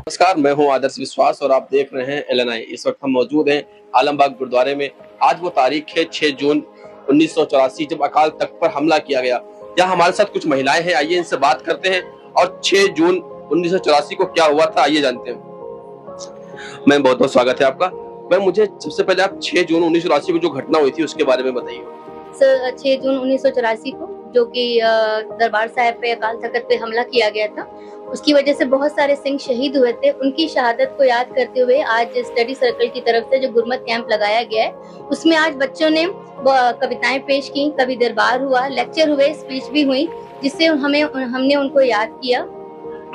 नमस्कार, मैं हूं आदर्श विश्वास और आप देख रहे हैं LNI। इस वक्त हम मौजूद हैं आलमबाग गुरुद्वारे में। आज वो तारीख है 6 जून 1984 जब अकाल तख्त पर हमला किया गया। यहाँ हमारे साथ कुछ महिलाएं हैं, आइए इनसे बात करते हैं और 6 जून 1984 को क्या हुआ था आइए जानते हैं। मैम, बहुत बहुत स्वागत है आपका। मैम, मुझे सबसे पहले आप 6 जून 1984 को जो घटना हुई थी उसके बारे में बताइए। सर, 6 जून 1984 को जो कि दरबार साहिब पे अकाल तख्त पे हमला किया गया था, उसकी वजह से बहुत सारे सिंह शहीद हुए थे। उनकी शहादत को याद करते हुए आज स्टडी सर्कल की तरफ से जो गुरमत कैंप लगाया गया है, उसमें आज बच्चों ने कविताएं पेश की, कवि दरबार हुआ, लेक्चर हुए, स्पीच भी हुई, जिससे हमने उनको याद किया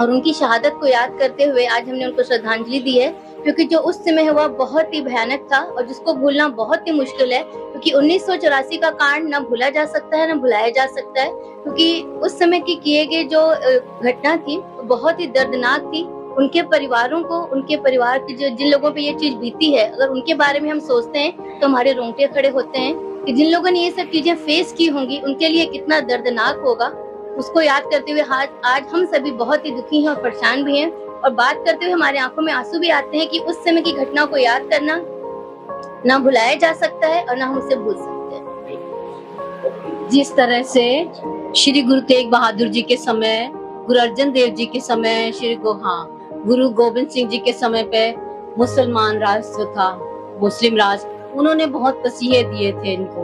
और उनकी शहादत को याद करते हुए आज हमने उनको श्रद्धांजलि दी है। क्योंकि जो उस समय हुआ बहुत ही भयानक था और जिसको भूलना बहुत ही मुश्किल है, क्योंकि 1984 का कांड न भूला जा सकता है न भुलाया जा सकता है। क्योंकि उस समय की किए गए जो घटना थी बहुत ही दर्दनाक थी। उनके परिवारों को, उनके परिवार के जिन लोगों पे ये चीज बीती है, अगर उनके बारे में हम सोचते हैं तो हमारे रोंगटे खड़े होते हैं कि जिन लोगों ने ये सब चीजें फेस की होंगी उनके लिए कितना दर्दनाक होगा। उसको याद करते हुए आज हम सभी बहुत ही दुखी हैं और परेशान भी हैं, और बात करते हुए हमारे आंखों में आंसू भी आते हैं कि उस समय की घटना को याद करना ना भुलाया जा सकता है और ना हम उसे भूल सकते हैं। जिस तरह से श्री गुरु तेग बहादुर जी के समय, गुरु अर्जन देव जी के समय, गुरु गोविंद सिंह जी के समय पे मुसलमान राज जो था, मुस्लिम राज, उन्होंने बहुत तसीहे दिए थे इनको।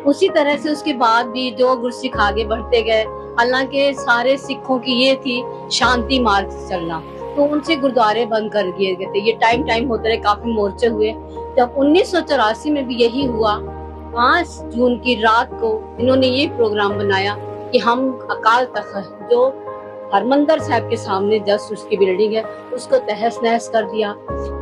उसी तरह से उसके बाद भी जो गुरु सिख आगे बढ़ते गए, हालांकि सारे सिखों की ये थी शांति मार्ग से चलना, तो उनसे गुरुद्वारे बंद कर दिए गए थे। ये टाइम होते रहे, काफी मोर्चे हुए। जब 1984 में भी यही हुआ, 5 जून की रात को इन्होंने ये प्रोग्राम बनाया कि हम अकाल तख्त जो हरमंदिर साहब के सामने जस्ट उसकी बिल्डिंग है उसको तहस नहस कर दिया।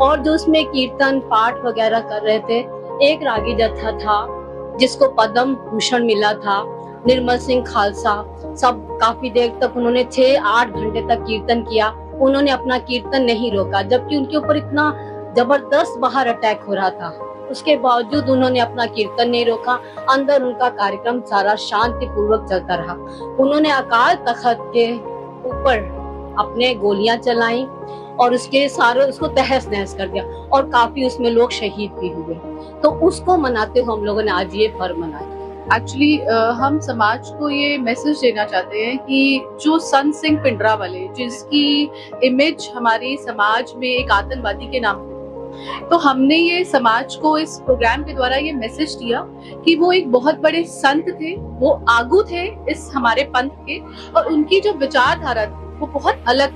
और जो उसमें कीर्तन पाठ वगैरह कर रहे थे, एक रागी जत्था था जिसको पद्म भूषण मिला था, निर्मल सिंह खालसा, सब काफी देर तक उन्होंने 6-8 घंटे तक कीर्तन किया। उन्होंने अपना कीर्तन नहीं रोका, जबकि उनके ऊपर इतना जबरदस्त बाहर अटैक हो रहा था। उसके बावजूद उन्होंने अपना कीर्तन नहीं रोका। अंदर उनका कार्यक्रम सारा शांति पूर्वक चलता रहा। उन्होंने अकाल तख्त के ऊपर अपने गोलियां चलाई और उसको तहस नहस कर दिया और काफी उसमें लोग शहीद भी हुए। तो उसको मनाते हुए हम लोगों ने आज ये पर्व मनाया। एक्चुअली हम समाज को ये मैसेज देना चाहते हैं कि जो संत सिंह भिंडरावाले, जिसकी इमेज हमारे समाज में एक आतंकवादी के नाम पे, तो हमने ये समाज को इस प्रोग्राम के द्वारा ये मैसेज दिया कि वो एक बहुत बड़े संत थे, वो आगू थे इस हमारे पंथ के, और उनकी जो विचारधारा थी वो बहुत अलग।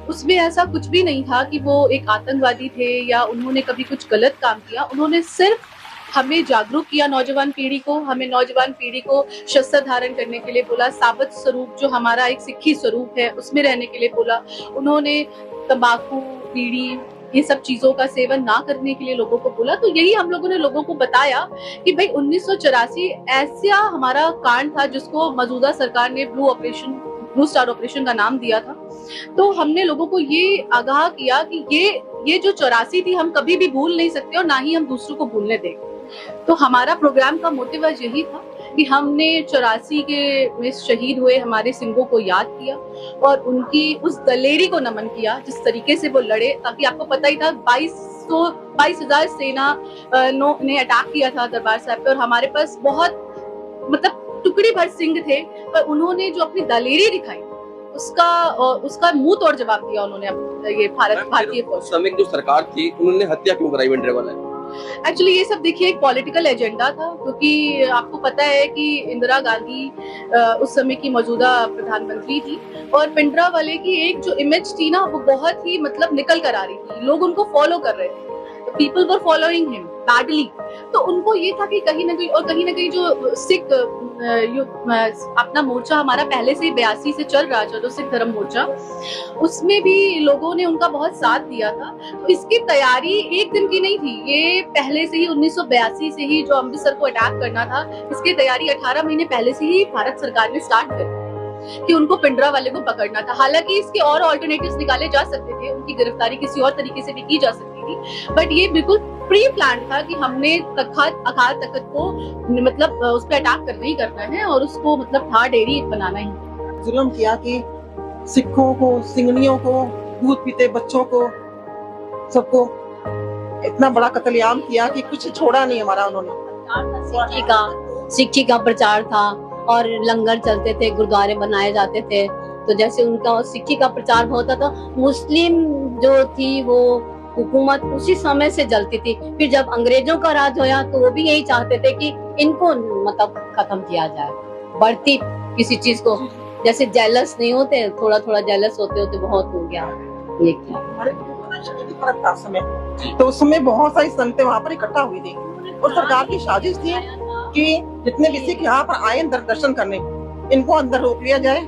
उसमें ऐसा कुछ भी नहीं था कि वो एक आतंकवादी थे या उन्होंने कभी कुछ गलत काम किया। उन्होंने सिर्फ हमें जागरूक किया, नौजवान पीढ़ी को, हमें नौजवान पीढ़ी को शस्त्र धारण करने के लिए बोला, साबत स्वरूप जो हमारा एक सिक्खी स्वरूप है उसमें रहने के लिए बोला। उन्होंने तंबाकू, बीड़ी, ये सब चीजों का सेवन ना करने के लिए लोगों को बोला। तो यही हम लोगों ने लोगों को बताया कि भाई 1984 ऐसा हमारा कांड था जिसको मौजूदा सरकार ने ब्लू स्टार ऑपरेशन का नाम दिया था। तो हमने लोगों को ये आगाह किया कि ये जो 84 थी हम कभी भी भूल नहीं सकते और ना ही हम दूसरों को भूलने देंगे। तो हमारा प्रोग्राम का मोटिव यही था कि हमने 84 के में शहीद हुए हमारे सिंहों को याद किया और उनकी उस दलेरी को नमन किया जिस तरीके से वो लड़े। ताकि आपको पता ही था 22,000 सेना ने अटैक किया था दरबार साहब पे, और हमारे पास बहुत मतलब टुकड़ी भर सिंह थे, पर उन्होंने जो अपनी दलेरी दिखाई उसका मुंह तोड़ जवाब दिया उन्होंने। ये भारतीय समय जो सरकार थी उन्होंने हत्या क्यों कराई भिंडरावाले? एक्चुअली ये सब देखिए एक पॉलिटिकल एजेंडा था, क्योंकि आपको पता है कि इंदिरा गांधी उस समय की मौजूदा प्रधानमंत्री थी और भिंडरावाले की एक जो इमेज थी ना वो बहुत ही मतलब निकल कर आ रही थी। लोग उनको फॉलो कर रहे थे, people were following him badly. तो उनको ये था कि कहीं ना कहीं जो सिख अपना मोर्चा हमारा पहले से ही 82 से चल रहा था, जो सिख धर्म मोर्चा, उसमें भी लोगों ने उनका बहुत साथ दिया था। तो इसकी तैयारी एक दिन की नहीं थी, ये पहले से ही 1982 से ही जो अमृतसर को अटैक करना था, इसकी तैयारी 18 महीने पहले से ही भारत सरकार ने स्टार्ट कर दी कि उनको भिंडरावाले को पकड़ना था। हालांकि इसके और ऑल्टरनेटिव्स निकाले जा सकते थे, उनकी गिरफ्तारी किसी और तरीके से भी की जा सकती थी, बट ये बिल्कुल प्री प्लान था कि हमने अकाल तख्त को मतलब उस पर अटैक करना ही करना है और उसको मतलब था डेरी बनाना ही। जुल्म किया कि सिखों को, सिंगनियों को दूध पीते बच्चों को, सबको इतना बड़ा कत्लेआम किया कि कुछ छोड़ा नहीं हमारा उन्होंने। सिक्खी का प्रचार था और लंगर चलते थे, गुरुद्वारे बनाए जाते थे। तो जैसे उनका सिक्खी का प्रचार होता था, मुस्लिम जो थी वो हुकूमत उसी समय से जलती थी। फिर जब अंग्रेजों का राज होया तो वो भी यही चाहते थे कि इनको मतलब खत्म किया जाए, बढ़ती किसी चीज को, जैसे जेलस नहीं होते, थोड़ा थोड़ा जेलस होते होते बहुत हो गया ये क्या। था समय, तो उस समय बहुत सारी संगतें वहाँ पर इकट्ठा हुई थी और सरकार की साजिश थी कि जितने भी सिख यहाँ पर आए दर्शन करने, इनको अंदर रोक लिया जाए,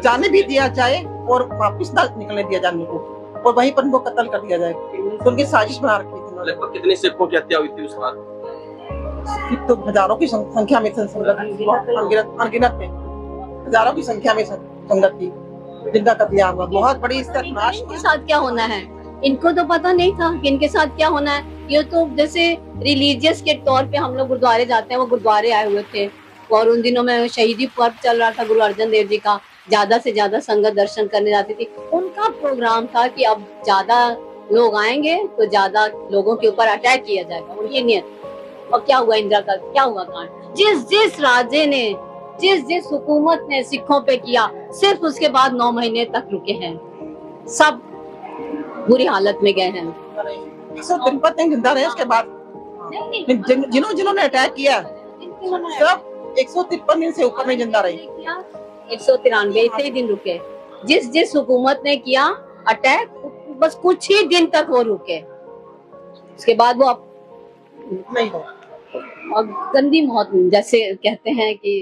जाने भी दिया जाए और वापस ना निकलने दिया जाए इनको, और वहीं पर इनको कत्ल कर दिया जाए। तो उनकी साजिश बना रखी थी। लगभग कितने सिखों की हत्या हुई थी उस बार? तो हजारों की संख्या में अनगिनत में हजारों की संख्या में संगत थी जिनका कत्लेआम हुआ। बहुत बड़ी इनके साथ क्या होना है इनको तो पता नहीं था कि इनके साथ क्या होना है। ये तो जैसे रिलीजियस के तौर पे हम लोग गुरुद्वारे जाते हैं, वो गुरुद्वारे आए हुए थे और उन दिनों में शहीदी पर्व चल रहा था गुरु अर्जन देव जी का, ज्यादा से ज्यादा संगत दर्शन करने जाती थी। उनका प्रोग्राम था कि अब ज्यादा लोग आएंगे तो ज्यादा लोगों के ऊपर अटैक किया जाएगा, उनकी नियत। और क्या हुआ इंदिरा का, क्या हुआ कांड, जिस जिस राजे ने, जिस जिस हुकूमत ने सिखों पे किया, सिर्फ उसके बाद 9 महीने तक रुके हैं, सब बुरी हालत में गए हैं। 153 दिन जिंदा रहे उसके बाद। जिन्होंने अटैक किया सब 153 दिन से ऊपर नहीं जिंदा रहे। 193 इतने ही दिन रुके। जिस जिस हुकूमत ने किया अटैक, बस कुछ ही दिन तक वो रुके, उसके बाद वो नहीं हो। और गंदी मौत, जैसे कहते हैं कि